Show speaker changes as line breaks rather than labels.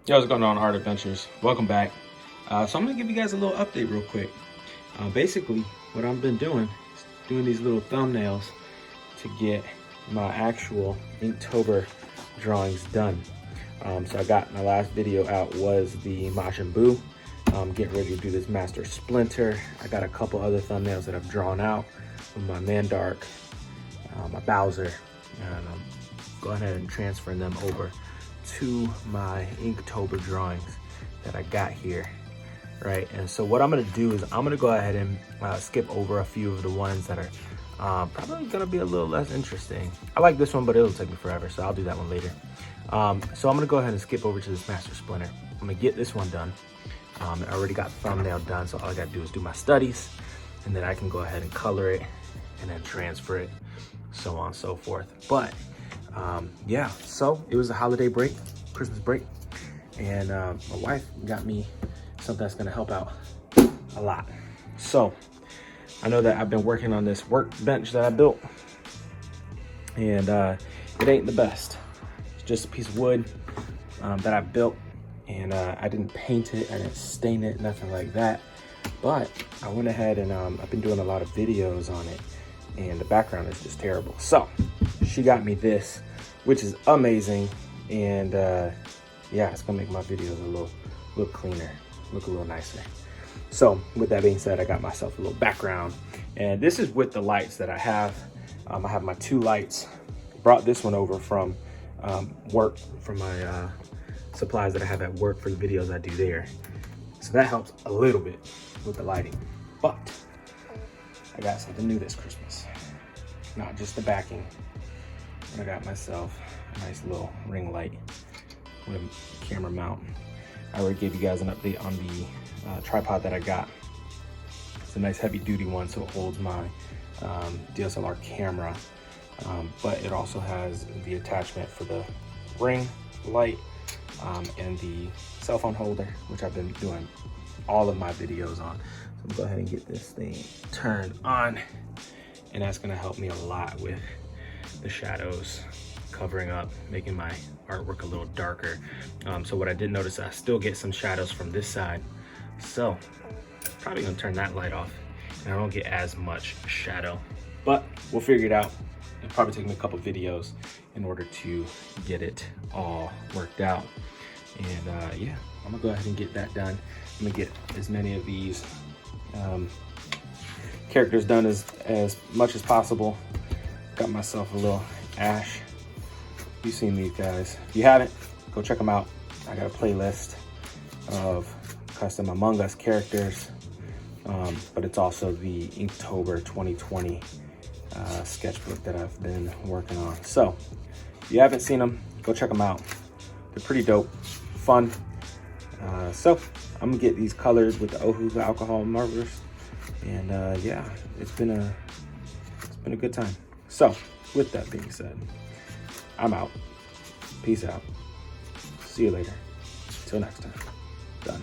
Yo, what's going on, Art Adventures? Welcome back. So I'm gonna give you guys a little update real quick. Basically, what I've been doing is doing these little thumbnails to get my actual Inktober drawings done. So I got my last video out was the Majin Buu. Getting ready to do this Master Splinter. I got a couple other thumbnails that I've drawn out with my Mandark, my Bowser, and I'm going ahead and transferring them over to my Inktober drawings that I got here, right? And so what I'm gonna do is I'm gonna go ahead and skip over a few of the ones that are probably gonna be a little less interesting. I like this one, but it'll take me forever, so I'll do that one later. So I'm gonna go ahead and skip over to this Master Splinter. I'm gonna get this one done. I already got the thumbnail done, so all I gotta do is do my studies, and then I can go ahead and color it, and then transfer it, so on and so forth. But yeah, so it was a holiday break, Christmas break, and my wife got me something that's gonna help out a lot. So I know that I've been working on this workbench that I built, and it ain't the best. It's just a piece of wood that I built, and I didn't paint it, I didn't stain it, nothing like that. But I went ahead and I've been doing a lot of videos on it, and the background is just terrible. So she got me this, which is amazing, and yeah, it's gonna make my videos a little cleaner, look a little nicer. So with that being said, I got myself a little background, and this is with the lights that I have. I have my 2 lights. Brought this one over from work, from my supplies that I have at work for the videos I do there. So that helps a little bit with the lighting. But I got something new this Christmas. Not just the backing, but I got myself a nice little ring light with a camera mount. I already gave you guys an update on the tripod that I got. It's a nice heavy duty one, so it holds my DSLR camera, but it also has the attachment for the ring light and the cell phone holder, which I've been doing all of my videos on. So I'm gonna go ahead and get this thing turned on, and that's gonna help me a lot with the shadows, covering up, making my artwork a little darker. So what I did notice, I still get some shadows from this side. So probably gonna turn that light off, and I don't get as much shadow, but we'll figure it out. It'll probably take me a couple videos in order to get it all worked out. And yeah, I'm gonna go ahead and get that done. I'm gonna get as many of these characters done as much as possible. Got myself a little Ash. You've seen these guys. If you haven't, go check them out. I got a playlist of custom Among Us characters, but it's also the Inktober 2020 sketchbook that I've been working on. So if you haven't seen them, go check them out. They're pretty dope, fun. So I'm gonna get these colored with the Ohu's alcohol markers, and yeah, it's been a good time. So with that being said, I'm out. Peace out. See you later. Till next time. Done.